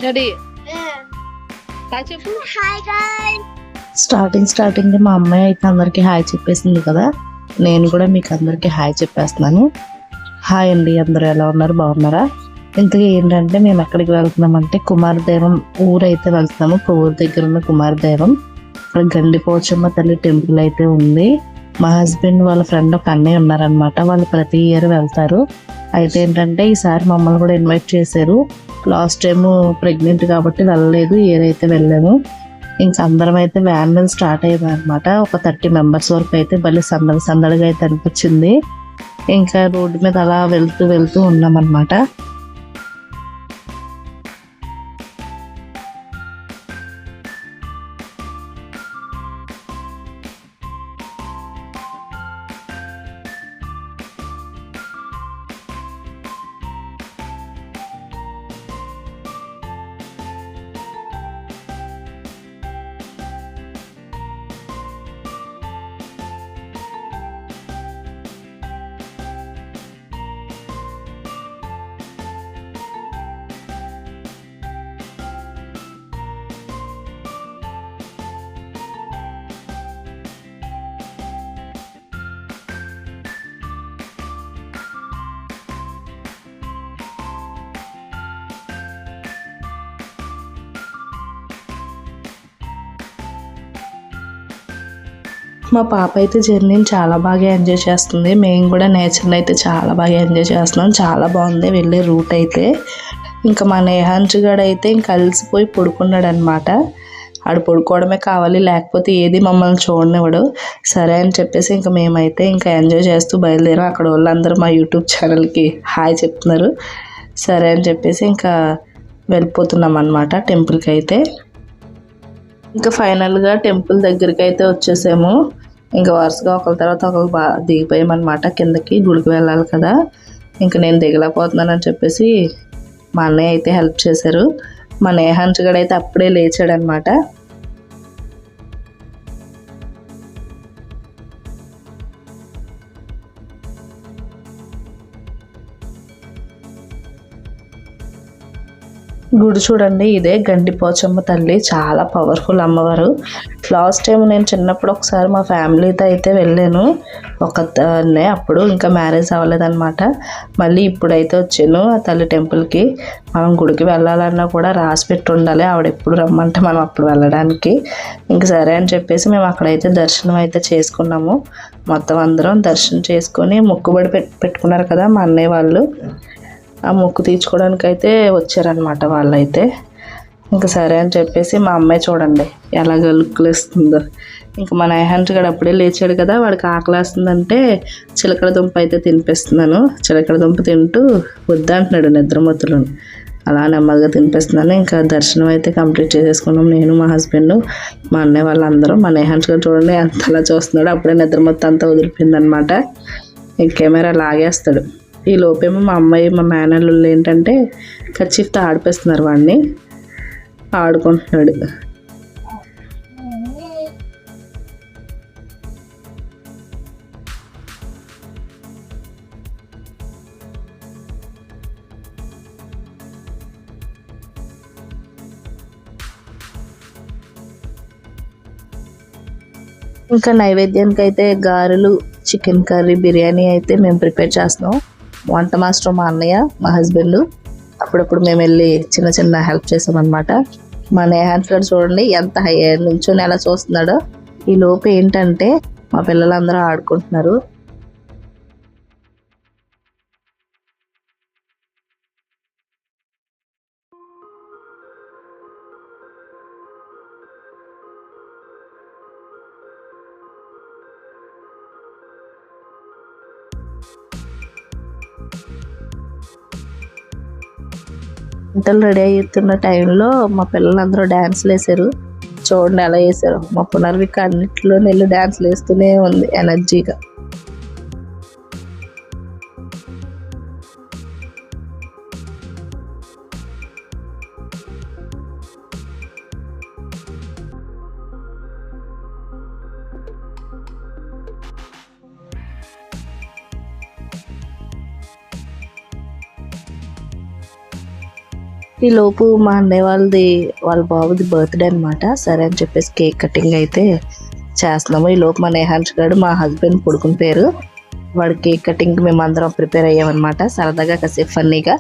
Daddy hi చెప్పు. Starting మా అమ్మాయి అయితే అందరికి హాయ్ చెప్పేసింది కదా, నేను కూడా మీకు అందరికి హాయ్ చెప్పేస్తున్నాను. హాయ్ అండి, అందరూ ఎలా ఉన్నారు, బాగున్నారా? ఇంతగా ఏంటంటే మేము ఎక్కడికి వెళ్తున్నామంటే కుమారదేవం ఊరైతే వెళ్తున్నాము. ఊరు దగ్గర ఉన్న కుమారదేవం, అక్కడ గండిపోచమ్మ తల్లి టెంపుల్ అయితే ఉంది. మా హస్బెండ్ వాళ్ళ ఫ్రెండ్ ఒక అన్నయ్య ఉన్నారనమాట, వాళ్ళు ప్రతి ఇయర్ వెళ్తారు. అయితే ఏంటంటే ఈసారి మమ్మల్ని కూడా ఇన్వైట్ చేశారు. లాస్ట్ టైం ప్రెగ్నెంట్ కాబట్టి వెళ్ళలేదు, ఇయర్ అయితే వెళ్ళాము. ఇంకా అందరం అయితే వ్యాన్ మీద స్టార్ట్ అయ్యాము అనమాట. ఒక 30 మెంబర్స్ వరకు అయితే భలే సందడిగా అయితే అనిపించింది. ఇంకా రోడ్డు మీద అలా వెళ్తూ ఉన్నాం అనమాట. మా పాప అయితే జర్నీని చాలా బాగా ఎంజాయ్ చేస్తుంది. మేము కూడా నేచర్ని అయితే చాలా బాగా ఎంజాయ్ చేస్తున్నాం. చాలా బాగుంది వెళ్ళే రూట్ అయితే. ఇంకా మా నేహాంచుగాడు అయితే ఇంకా అలసిపోయి పడుకున్నాడు అనమాట. ఆడు పడుకోవడమే కావాలి, లేకపోతే ఏది మమ్మల్ని చూడనివ్వడు. సరే అని చెప్పేసి ఇంకా మేమైతే ఇంకా ఎంజాయ్ చేస్తూ బయలుదేరాం. అక్కడ వాళ్ళందరూ మా యూట్యూబ్ ఛానల్కి హాయ్ చెప్తున్నారు. సరే అని చెప్పేసి ఇంకా వెళ్ళిపోతున్నాం అనమాట టెంపుల్కి అయితే. ఇంకా ఫైనల్గా టెంపుల్ దగ్గరికి అయితే వచ్చేసాము. ఇంకా వరుసగా ఒకరి తర్వాత ఒకరు బాగా దిగిపోయామన్నమాట. కిందకి గుడికి వెళ్ళాలి కదా, ఇంకా నేను దిగలేకపోతున్నానని చెప్పేసి మా అన్నయ్య అయితే హెల్ప్ చేశారు. మా నేహాంచుగాడు అయితే అప్పుడే లేచాడనమాట. గుడి చూడండి, ఇదే గండిపోచమ్మ తల్లి, చాలా పవర్ఫుల్ అమ్మవారు. లాస్ట్ టైం నేను చిన్నప్పుడు ఒకసారి మా ఫ్యామిలీతో అయితే వెళ్ళాను ఒకనే, అప్పుడు ఇంకా మ్యారేజ్ అవ్వలేదన్నమాట. మళ్ళీ ఇప్పుడైతే వచ్చాను ఆ తల్లి టెంపుల్కి. మనం గుడికి వెళ్ళాలన్నా కూడా రాసి పెట్టి ఉండాలి, ఆవిడ ఎప్పుడు రమ్మంటే మనం అప్పుడు వెళ్ళడానికి. ఇంక సరే అని చెప్పేసి మేము అక్కడైతే దర్శనం అయితే చేసుకున్నాము. మొత్తం అందరం దర్శనం చేసుకొని మొక్కుబడి పెట్టుకున్నారు కదా మా అన్నయ్య వాళ్ళు, ఆ మొక్కు తీర్చుకోవడానికి అయితే వచ్చారనమాట వాళ్ళైతే. ఇంకా సరే అని చెప్పేసి మా అమ్మాయి చూడండి ఎలా గలుక్కులేస్తుందో. ఇంకా మా నైహాంట్ గడు అప్పుడే లేచాడు కదా, వాడికి ఆకలేస్తుందంటే చిలకడ దుంప అయితే తినిపిస్తున్నాను. చిలకడ దుంప తింటూ వద్దంటున్నాడు నిద్రమత్తులను. అలా నెమ్మదిగా తినిపిస్తున్నాను. ఇంకా దర్శనం అయితే కంప్లీట్ చేసేసుకున్నాం, నేను మా హస్బెండ్ మా అన్నయ్య వాళ్ళందరూ. మా నైహాంట్ గడు చూడండి అంతలా చూస్తున్నాడు, అప్పుడే నిద్రమత్తు అంతా వదిలిపోయిందనమాట. ఈ కెమెరా లాగేస్తాడు. ఈ లోపేమో మా అమ్మాయి మా మేనల్లుళ్ళు ఏంటంటే కర్చీఫ్తో ఆడిపిస్తున్నారు, వాడిని ఆడుకుంటున్నాడు. ఇంకా నైవేద్యానికి అయితే గారెలు, చికెన్ కర్రీ, బిర్యానీ అయితే మేము ప్రిపేర్ చేస్తున్నాం. వంట మాస్టర్ మా అన్నయ్య, మా హస్బెండ్. అప్పుడప్పుడు మేము వెళ్ళి చిన్న చిన్న హెల్ప్ చేసామన్నమాట. మా నేహాన్స్ గారు చూడండి ఎంత హై నుంచొని ఎలా చూస్తున్నాడో. ఈ లోపు ఏంటంటే మా పిల్లలందరూ ఆడుకుంటున్నారు. వంటలు రెడీ అవుతున్న టైంలో మా పిల్లలందరూ డ్యాన్స్లు వేసారు. చూడండి ఎలా వేసారు. మా పునర్విక అన్నింటిలో వెళ్ళి డ్యాన్స్లు వేస్తూనే ఉంది ఎనర్జీగా. ఈ లోపు మా అన్నయ్య వాళ్ళ బాబుది బర్త్డే అనమాట. సరే అని చెప్పేసి కేక్ కటింగ్ అయితే చేస్తున్నాము. ఈ లోపు మా నేహాంష్ గారు మా హస్బెండ్ కొడుకుని పేరు, వాడు కేక్ కటింగ్ మేము అందరం ప్రిపేర్ అయ్యామన్నమాట. సరదాగా కాసేపు ఫన్నీగా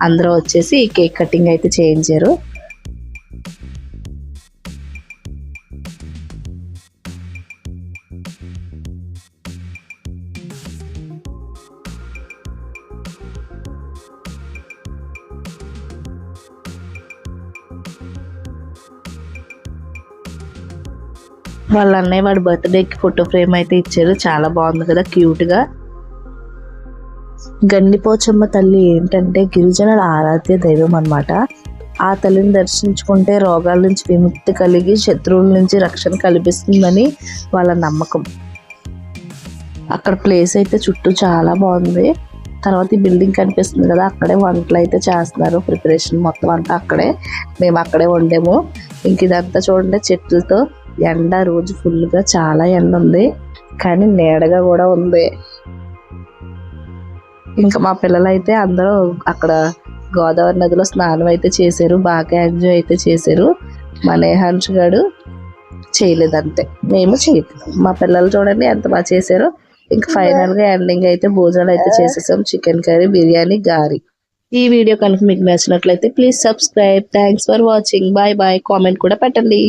అందరూ వచ్చేసి కేక్ కటింగ్ అయితే చేయించారు. వాళ్ళ అన్నయ్య వాడి బర్త్డేకి ఫోటో ఫ్రేమ్ అయితే ఇచ్చారు. చాలా బాగుంది కదా, క్యూట్గా. గండిపోచమ్మ తల్లి ఏంటంటే గిరిజనుల ఆరాధ్య దైవం అన్నమాట. ఆ తల్లిని దర్శించుకుంటే రోగాల నుంచి విముక్తి కలిగి శత్రువుల నుంచి రక్షణ కల్పిస్తుందని వాళ్ళ నమ్మకం. అక్కడ ప్లేస్ అయితే చుట్టూ చాలా బాగుంది. తర్వాత ఈ బిల్డింగ్ కనిపిస్తుంది కదా, అక్కడే వంటలు అయితే చేస్తున్నారు. ప్రిపరేషన్ మొత్తం అంతా అక్కడే, మేము అక్కడే వండాము. ఇంక ఇదంతా చూడండి చెట్లతో, ఎండ రోజు ఫుల్గా చాలా ఎండ ఉంది, కానీ నీడగా కూడా ఉంది. ఇంకా మా పిల్లలు అయితే అందరూ అక్కడ గోదావరి నదిలో స్నానం అయితే చేశారు, బాగా ఎంజాయ్ అయితే చేశారు. మా నేహాంష్ గారు చేయలేదంతే, మేము చేయలేదు. మా పిల్లలు చూడండి ఎంత బాగా చేశారో. ఇంకా ఫైనల్గా ఎండింగ్ అయితే భోజనాలు అయితే చేసేసాం. చికెన్ కర్రీ, బిర్యానీ, గారి. ఈ వీడియో కనుక మీకు నచ్చినట్లయితే please subscribe. Thanks for watching. Bye bye. Comment కూడా పెట్టండి.